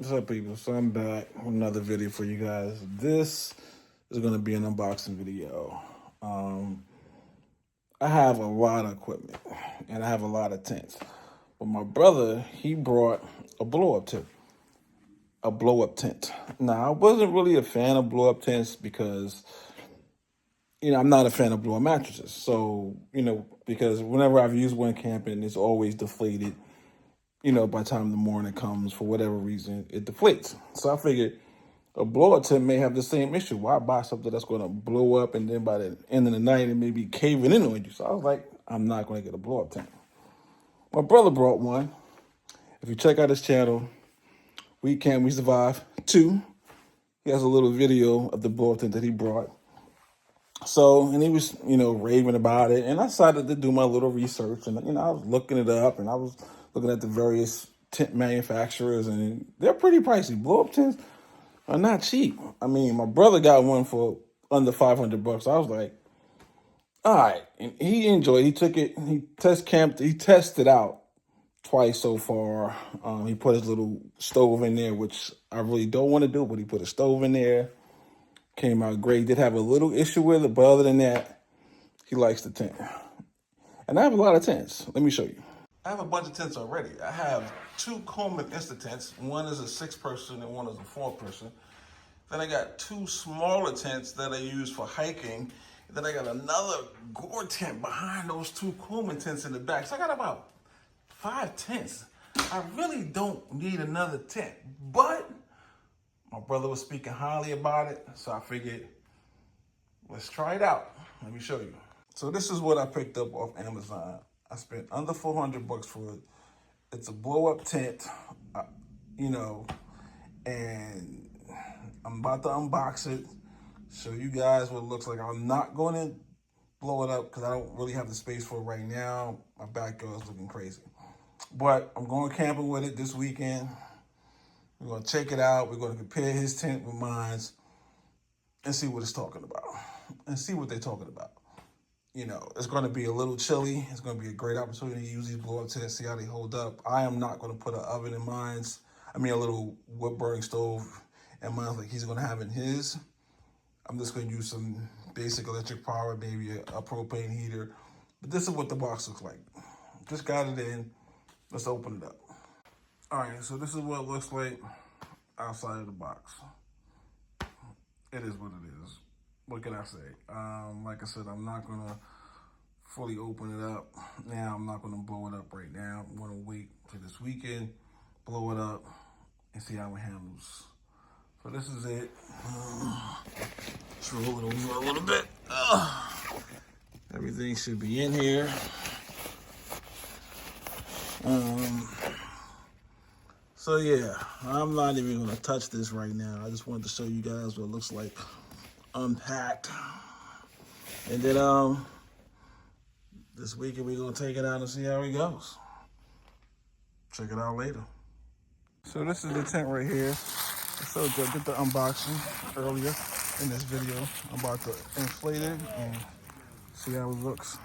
What's up, people? So I'm back with another video for you guys. This is going to be an unboxing video. I have a lot of equipment and I have a lot of tents. But my brother, he brought a blow-up tent. A blow-up tent. Now, I wasn't really a fan of blow-up tents because, I'm not a fan of blow-up mattresses. So, because whenever I've used one camping, it's always deflated. By the time the morning comes, for whatever reason, it deflates. So I figured a blow-up tent may have the same issue. Why buy something that's going to blow up and then by the end of the night it may be caving in on you? So I was like, I'm not going to get a blow-up tent. My brother brought one. If you check out his channel, We Can, We Survive 2, he has a little video of the blow-up tent that he brought. So, and he was, raving about it. And I decided to do my little research. And, I was looking it up and I was looking at the various tent manufacturers. And they're pretty pricey. Blow-up tents are not cheap. I mean, my brother got one for under $500. I was like, all right. And he enjoyed it. He took it. He tested out twice so far. He put his little stove in there, which I really don't want to do, but he put a stove in there. Came out great. Did have a little issue with it, but other than that, he likes the tent. And I have a lot of tents. Let me show you. I have a bunch of tents already. I have two Coleman Insta tents. One is a 6-person and one is a 4-person. Then I got two smaller tents that I use for hiking. And then I got another Gore tent behind those two Coleman tents in the back. So I got about 5 tents. I really don't need another tent, but my brother was speaking highly about it, so I figured, let's try it out. Let me show you. So this is what I picked up off Amazon. I spent under $400 for it. It's a blow-up tent, and I'm about to unbox it, show you guys what it looks like. I'm not going to blow it up because I don't really have the space for it right now. My backyard is looking crazy. But I'm going camping with it this weekend. We're going to check it out. We're going to compare his tent with mine and see what it's talking about and see what they're talking about. It's going to be a little chilly. It's going to be a great opportunity to use these blow-up tents, see how they hold up. I am not going to put an oven in mine. A little wood-burning stove in mine like he's going to have in his. I'm just going to use some basic electric power, maybe a propane heater. But this is what the box looks like. Just got it in. Let's open it up. All right, so this is what it looks like outside of the box. It is what it is. What can I say? Like I said, I'm not gonna fully open it up now. I'm not gonna blow it up right now. I'm gonna wait till this weekend, blow it up, and see how it handles. So this is it. Let's roll it over a little bit. Everything should be in here. So yeah, I'm not even gonna touch this right now. I just wanted to show you guys what it looks like unpacked. And then this weekend we're gonna take it out and see how it goes. Check it out later. So this is the tent right here. So I did the unboxing earlier in this video. I'm about to inflate it and see how it looks.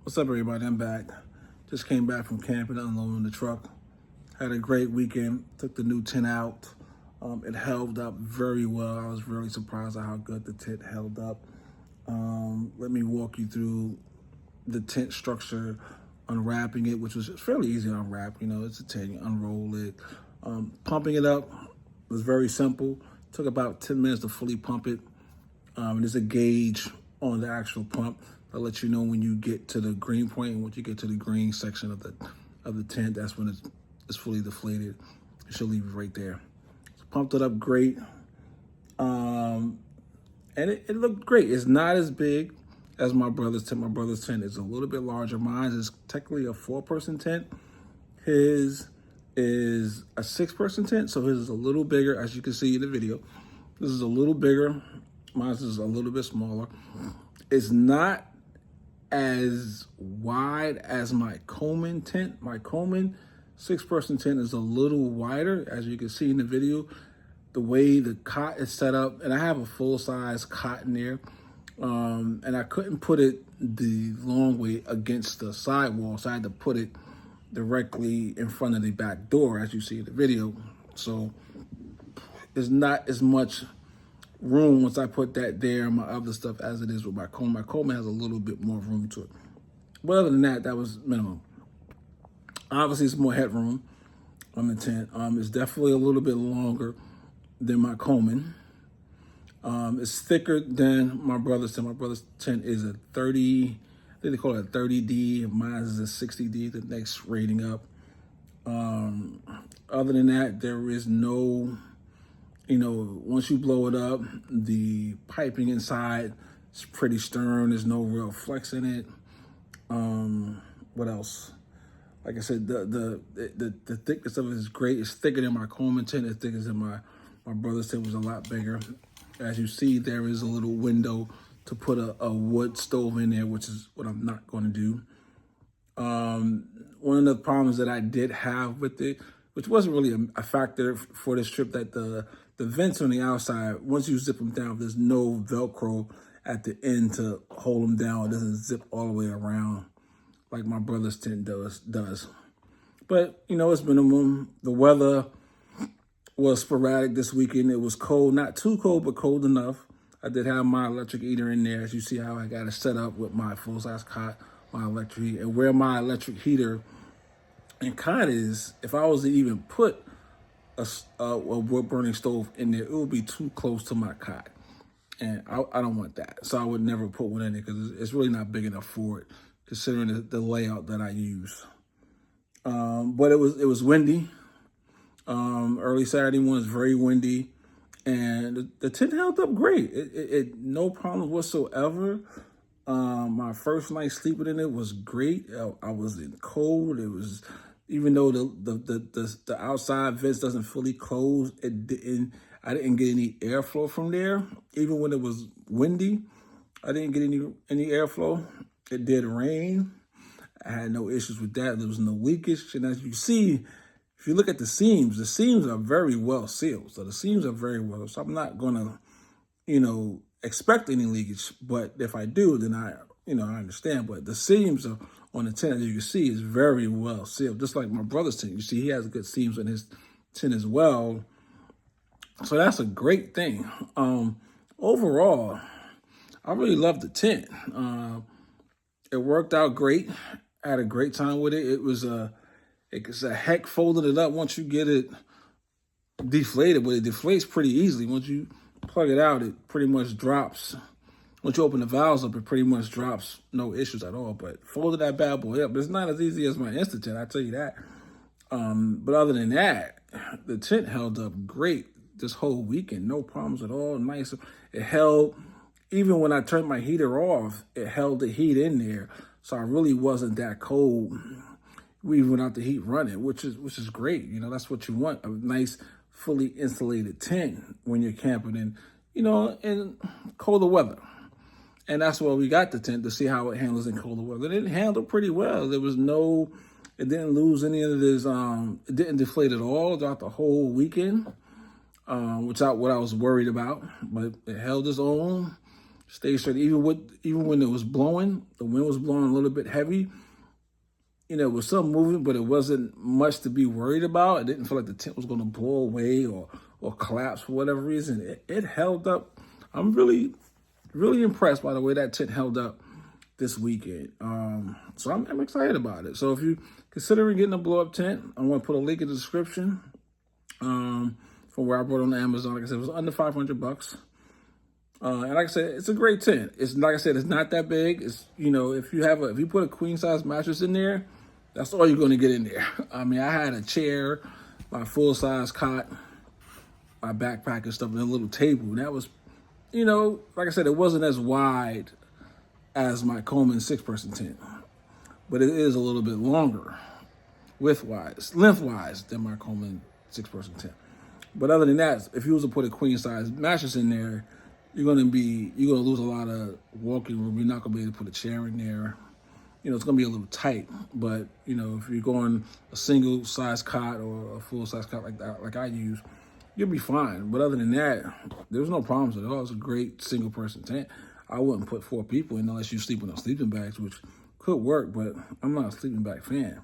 What's up, everybody? I'm back. Just came back from camping, unloading the truck. Had a great weekend. Took the new tent out. It held up very well. I was really surprised at how good the tent held up. Let me walk you through the tent structure, unwrapping it, which was fairly easy to unwrap. You know, it's a tent, you unroll it. Pumping it up was very simple. Took about 10 minutes to fully pump it. There's a gauge on the actual pump that lets you know when you get to the green point, and once you get to the green section of the tent, that's when it's fully deflated. It should leave it right there. So pumped it up great, and it looked great. It's not as big as my brother's tent. My brother's tent is a little bit larger. Mine is technically a 4-person tent. His is a 6-person tent, so his is a little bigger, as you can see in the video. This is a little bigger. Mine is a little bit smaller. It's not as wide as my Coleman tent. My Coleman 6-person tent is a little wider, as you can see in the video. The way the cot is set up, and I have a full-size cot in there, and I couldn't put it the long way against the sidewall, so I had to put it directly in front of the back door, as you see in the video. So there's not as much room once I put that there and my other stuff as it is with my Coleman. My Coleman has a little bit more room to it. But other than that, that was minimum. Obviously, it's more headroom on the tent. It's definitely a little bit longer than my Coleman. It's thicker than my brother's tent. My brother's tent is a 30, I think they call it a 30D. Mine is a 60D, the next rating up. Other than that, there is no, once you blow it up, the piping inside is pretty stern. There's no real flex in it. What else? Like I said, the thickness of it is great. It's thicker than my Coleman tent. It's thicker than my brother's tent was a lot bigger. As you see, there is a little window to put a wood stove in there, which is what I'm not going to do. One of the problems that I did have with it, which wasn't really a factor for this trip, that the vents on the outside, once you zip them down, there's no Velcro at the end to hold them down. It doesn't zip all the way around like my brother's tent does. But, it's minimum. The weather was sporadic this weekend. It was cold, not too cold, but cold enough. I did have my electric heater in there, as you see how I got it set up with my full-size cot, my electric heater. And where my electric heater and cot is, if I was to even put a wood-burning stove in there, it would be too close to my cot. And I don't want that. So I would never put one in there because it's really not big enough for it, considering the layout that I use. But it was windy. Early Saturday morning was very windy. And the tent held up great. It no problems whatsoever. My first night sleeping in it was great. I was in cold. It was, even though the outside vents doesn't fully close, I didn't get any airflow from there. Even when it was windy, I didn't get any airflow. It did rain. I had no issues with that. There was no leakage. And as you see, if you look at the seams are very well sealed. So the seams are very well. So I'm not going to, expect any leakage. But if I do, then I understand. But the seams are on the tent, as you can see, is very well sealed. Just like my brother's tent. You see, he has good seams on his tent as well. So that's a great thing. Overall, I really love the tent. It worked out great. I had a great time with it. It's a heck folding it up once you get it deflated, but it deflates pretty easily. Once you plug it out, it pretty much drops. Once you open the valves up, it pretty much drops, no issues at all. But folding that bad boy up, it's not as easy as my Instant tent, I tell you that. But other than that, the tent held up great this whole weekend. No problems at all. Nice. It held, even when I turned my heater off, it held the heat in there. So I really wasn't that cold, even without the heat running, which is great. That's what you want, a nice, fully insulated tent when you're camping in colder weather. And that's why we got the tent, to see how it handles in colder weather. It handled pretty well. It didn't lose any of this, it didn't deflate at all throughout the whole weekend, which is what I was worried about. But it held its own. stayed straight. Even when it was blowing, the wind was blowing a little bit heavy. It was some movement, but it wasn't much to be worried about. It didn't feel like the tent was going to blow away or collapse for whatever reason. It held up. I'm really, really impressed by the way that tent held up this weekend. So I'm excited about it. So if you're considering getting a blow-up tent, I'm going to put a link in the description from where I bought it on Amazon. Like I said, it was under $500. And like I said, it's a great tent. It's like I said, it's not that big. It's if you put a queen size mattress in there, that's all you're going to get in there. I mean, I had a chair, my full size cot, my backpack and stuff, and a little table. And that was, like I said, it wasn't as wide as my Coleman 6-person tent, but it is a little bit longer, lengthwise than my Coleman 6-person tent. But other than that, if you was to put a queen size mattress in there, you're gonna lose a lot of walking room. You're not gonna be able to put a chair in there. It's gonna be a little tight. But if you're going a single size cot or a full size cot like that, like I use, you'll be fine. But other than that, there's no problems at all. It's a great single person tent. I wouldn't put 4 people in unless you sleep in sleeping bags, which could work, but I'm not a sleeping bag fan.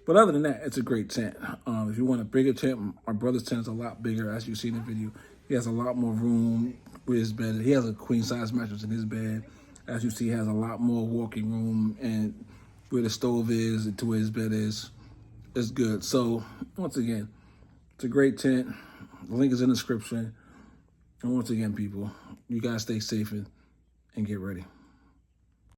But other than that, it's a great tent. If you want a bigger tent, my brother's tent is a lot bigger, as you see in the video. He has a lot more room with his bed. He has a queen size mattress in his bed. As you see, he has a lot more walking room, and where the stove is and to where his bed is good. So once again, it's a great tent. The link is in the description. And once again, people, you guys stay safe and get ready.